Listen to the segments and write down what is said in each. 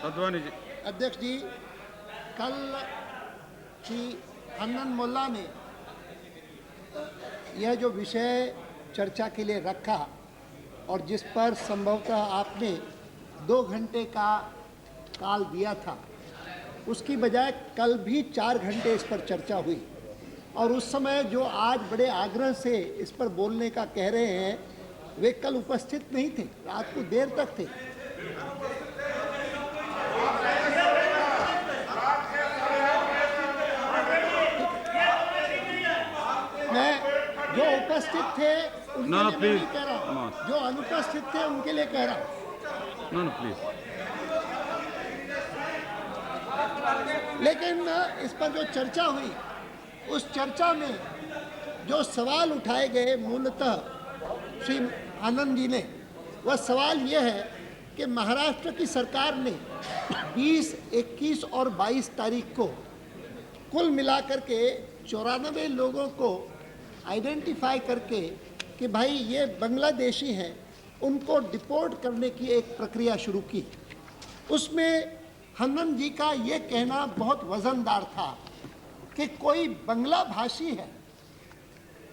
अद्वानी जी। अध्यक्ष जी, कल श्री हन्नन मोल्ला ने यह जो विषय चर्चा के लिए रखा और जिस पर संभवतः आपने 2 घंटे का काल दिया था, उसकी बजाय कल भी 4 घंटे इस पर चर्चा हुई। और उस समय जो आज बड़े आग्रह से इस पर बोलने का कह रहे हैं, वे कल उपस्थित नहीं थे, रात को देर तक थे। मैं जो उपस्थित थे उनके लिए नहीं कह रहा हूं, जो अनुपस्थित थे उनके लिए कह रहा हूं। No please. लेकिन इस पर जो चर्चा हुई, उस चर्चा में जो सवाल उठाए गए मूलतः श्री आनंद जी ने, वह सवाल यह है कि महाराष्ट्र की सरकार ने 20, 21 और 22 तारीख को कुल मिलाकर के 94 लोगों को आइडेंटिफाई करके कि भाई ये बांग्लादेशी हैं, उनको डिपोर्ट करने की एक प्रक्रिया शुरू की। उसमें हन्नन जी का ये कहना बहुत वजनदार था कि कोई बांग्ला भाषी है,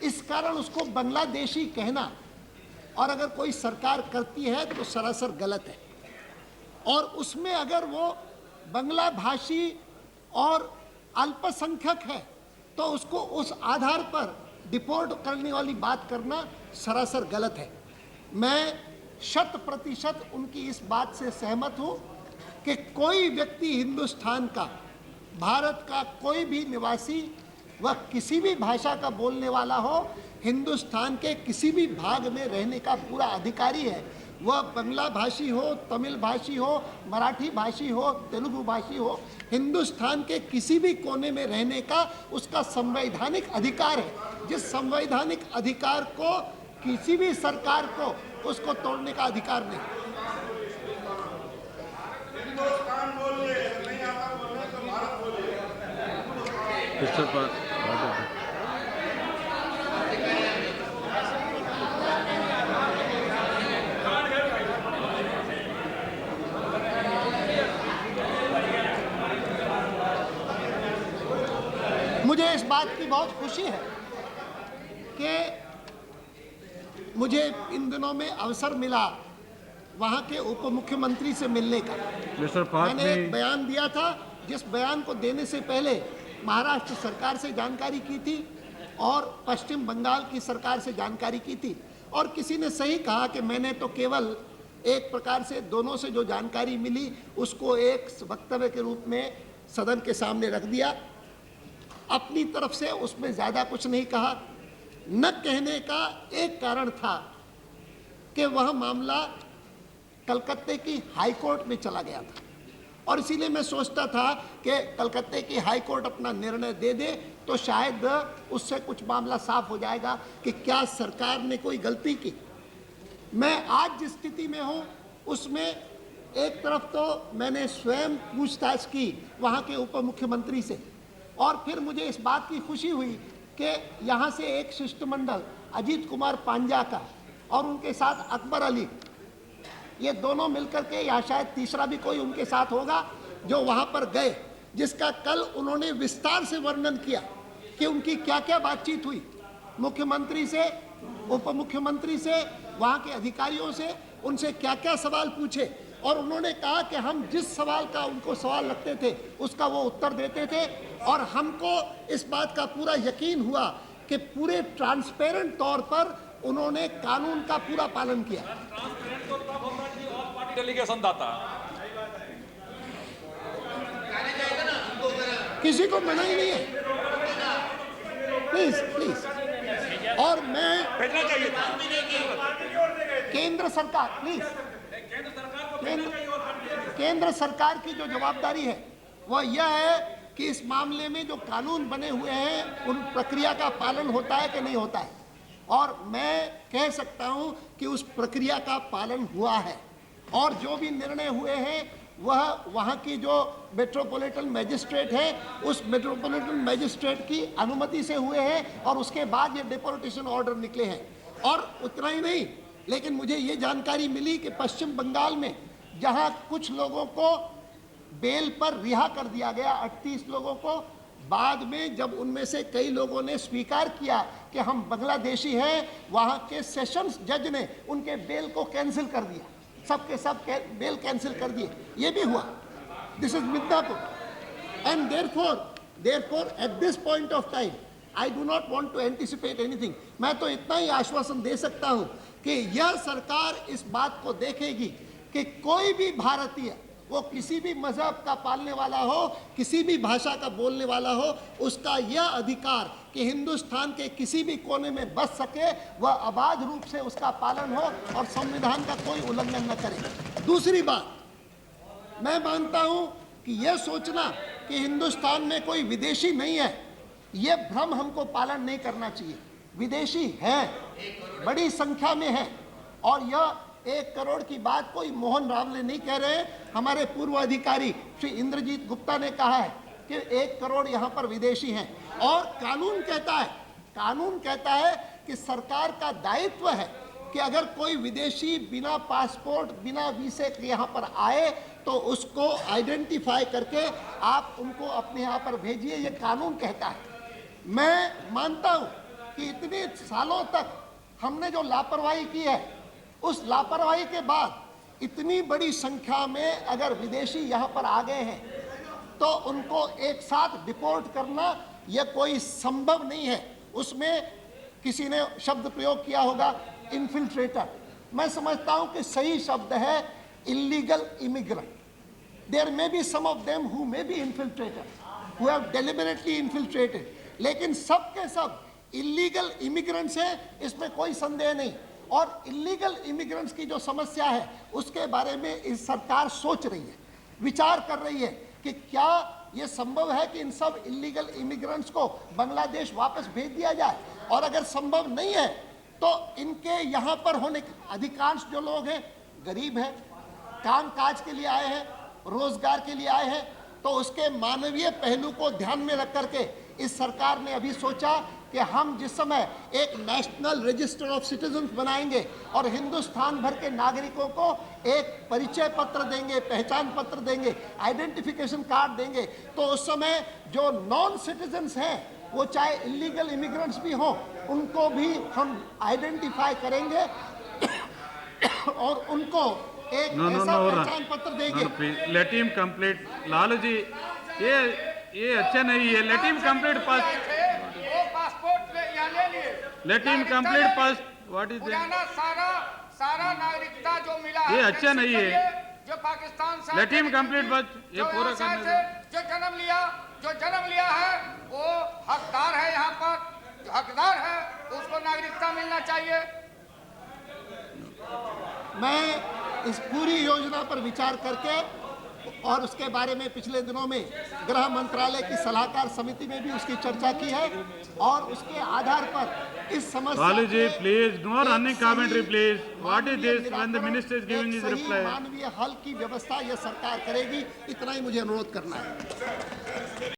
इस कारण उसको बांग्लादेशी कहना, और अगर कोई सरकार करती है तो सरासर गलत है। और उसमें अगर वो बांग्ला भाषी और अल्पसंख्यक है तो उसको उस आधार पर डिपोर्ट करने वाली बात करना सरासर गलत है। मैं 100% उनकी इस बात से सहमत हूँ कि कोई व्यक्ति हिंदुस्तान का, भारत का कोई भी निवासी, वह किसी भी भाषा का बोलने वाला हो, हिंदुस्तान के किसी भी भाग में रहने का पूरा अधिकारी है। वह बांग्ला भाषी हो, तमिल भाषी हो, मराठी भाषी हो, तेलुगु भाषी हो, हिंदुस्तान के किसी भी कोने में रहने का उसका संवैधानिक अधिकार है। जिस संवैधानिक अधिकार को किसी भी सरकार को उसको तोड़ने का अधिकार नहीं। हिंदुस्तान बोलिए, नहीं आता बोलने तो भारत बोलिए। मुझे इस बात की बहुत खुशी है कि मुझे इन दिनों में अवसर मिला वहाँ के उप मुख्यमंत्री से मिलने का। मैंने एक बयान दिया था, जिस बयान को देने से पहले महाराष्ट्र सरकार से जानकारी की थी और पश्चिम बंगाल की सरकार से जानकारी की थी। और किसी ने सही कहा कि मैंने तो केवल एक प्रकार से दोनों से जो जानकारी मिली उसको एक वक्तव्य के रूप में सदन के सामने रख दिया। अपनी तरफ से उसमें ज़्यादा कुछ नहीं कहा। न कहने का एक कारण था कि वह मामला कलकत्ते की हाई कोर्ट में चला गया था, और इसीलिए मैं सोचता था कि कलकत्ते की हाई कोर्ट अपना निर्णय दे दे तो शायद उससे कुछ मामला साफ हो जाएगा कि क्या सरकार ने कोई गलती की। मैं आज जिस स्थिति में हूँ उसमें एक तरफ तो मैंने स्वयं पूछताछ की वहाँ के उप मुख्यमंत्री से, और फिर मुझे इस बात की खुशी हुई कि यहाँ से एक शिष्टमंडल अजीत कुमार पांजा का और उनके साथ अकबर अली, ये दोनों मिलकर के, या शायद तीसरा भी कोई उनके साथ होगा, जो वहाँ पर गए, जिसका कल उन्होंने विस्तार से वर्णन किया कि उनकी क्या क्या बातचीत हुई मुख्यमंत्री से, उप मुख्यमंत्री से, वहाँ के अधिकारियों से, उनसे क्या क्या सवाल पूछे। और उन्होंने कहा कि हम जिस सवाल का उनको सवाल लगते थे उसका वो उत्तर देते थे, और हमको इस बात का पूरा यकीन हुआ कि पूरे ट्रांसपेरेंट तौर पर उन्होंने कानून का पूरा पालन किया। डेलीगेशन दाता किसी को मना ही नहीं है, प्लीज प्लीज। और मैं केंद्र सरकार, प्लीज, केंद्र सरकार की जो जवाबदारी है वह यह है कि इस मामले में जो कानून बने हुए हैं उन प्रक्रिया का पालन होता है कि नहीं होता है। और मैं कह सकता हूं कि उस प्रक्रिया का पालन हुआ है, और जो भी निर्णय हुए हैं वह वहाँ की जो मेट्रोपॉलिटन मैजिस्ट्रेट है उस मेट्रोपॉलिटन मैजिस्ट्रेट की अनुमति से हुए हैं, और उसके बाद ये डिपोर्टेशन ऑर्डर निकले हैं। और उतना ही नहीं, लेकिन मुझे ये जानकारी मिली कि पश्चिम बंगाल में जहाँ कुछ लोगों को बेल पर रिहा कर दिया गया 38 लोगों को। बाद में जब उनमें से कई लोगों ने स्वीकार किया कि हम बांग्लादेशी हैं, वहाँ के सेशंस जज ने उनके बेल को कैंसिल कर दिया, सबके सब बेल कैंसिल कर दिए। ये भी हुआ। This is Midnapore. And therefore at this point of time I do not want to anticipate anything। मैं तो इतना ही आश्वासन दे सकता हूं कि यह सरकार इस बात को देखेगी कि कोई भी भारतीय, वो किसी भी मजहब का पालने वाला हो, किसी भी भाषा का बोलने वाला हो, उसका यह अधिकार कि हिंदुस्तान के किसी भी कोने में बस सके, वह अबाध रूप से उसका पालन हो और संविधान का कोई उल्लंघन न करे। दूसरी बात, मैं मानता हूं कि यह सोचना कि हिंदुस्तान में कोई विदेशी नहीं है, यह भ्रम हमको पालन नहीं करना चाहिए। विदेशी हैं, बड़ी संख्या में है, और यह 1 करोड़ की बात कोई मोहन रावले नहीं कह रहे हैं। हमारे पूर्व अधिकारी श्री इंद्रजीत गुप्ता ने कहा है कि 1 करोड़ यहाँ पर विदेशी हैं। और कानून कहता है कि सरकार का दायित्व है कि अगर कोई विदेशी बिना पासपोर्ट, बिना वीसे के यहाँ पर आए तो उसको आइडेंटिफाई करके आप उनको अपने यहाँ पर भेजिए, ये कानून कहता है। मैं मानता हूँ कि इतने सालों तक हमने जो लापरवाही की है, उस लापरवाही के बाद इतनी बड़ी संख्या में अगर विदेशी यहाँ पर आ गए हैं तो उनको एक साथ डिपोर्ट करना यह कोई संभव नहीं है। उसमें किसी ने शब्द प्रयोग किया होगा इन्फिल्ट्रेटर, मैं समझता हूं कि सही शब्द है illegal immigrant. There may be some of them who may be infiltrator, who have deliberately infiltrated, लेकिन सब के सब इलीगल इमिग्रेंट्स हैं, इसमें कोई संदेह नहीं। और इलीगल इमिग्रेंट्स की जो समस्या है उसके बारे में इस सरकार सोच रही है, विचार कर रही है कि क्या ये संभव है कि इन सब इलीगल इमिग्रेंट्स को बांग्लादेश वापस भेज दिया जाए। और अगर संभव नहीं है तो इनके यहाँ पर होने के अधिकांश जो लोग हैं गरीब हैं, काम काज के लिए आए हैं, रोजगार के लिए आए हैं, तो उसके मानवीय पहलू को ध्यान में रख करके इस सरकार ने अभी सोचा कि हम जिस समय एक नेशनल रजिस्टर ऑफ सिटीजन्स बनाएंगे और हिंदुस्तान भर के नागरिकों को एक परिचय पत्र देंगे, पहचान पत्र देंगे, आइडेंटिफिकेशन कार्ड देंगे, तो उस समय जो नॉन सिटीजन्स हैं, वो चाहे इलीगल इमिग्रेंट्स भी हों, उनको भी हम आइडेंटिफाई करेंगे और उनको एक ऐसा पहचान पत्र देंगे। Let him complete. Lalu ji, ये अच्छा नहीं है। Let him complete first. वो पासपोर्ट ले लिए। Let him complete first. What is पुराना सारा नागरिकता जो मिला ये अच्छा नहीं है। जो पाकिस्तान से लेट हिम कंप्लीट फर्स्ट। ये पूरा करने दो। जो जन्म लिया है वो हकदार है, यहाँ पर जो हकदार है उसको नागरिकता मिलना चाहिए। मैं इस पूरी योजना पर विचार करके और उसके बारे में पिछले दिनों में गृह मंत्रालय की सलाहकार समिति में भी उसकी चर्चा की है और उसके आधार पर इस समस्या Lalu ji, please, no running commentary, please. What is this when the minister is giving his reply? मानवीय हल की व्यवस्था यह सरकार करेगी, इतना ही मुझे अनुरोध करना है।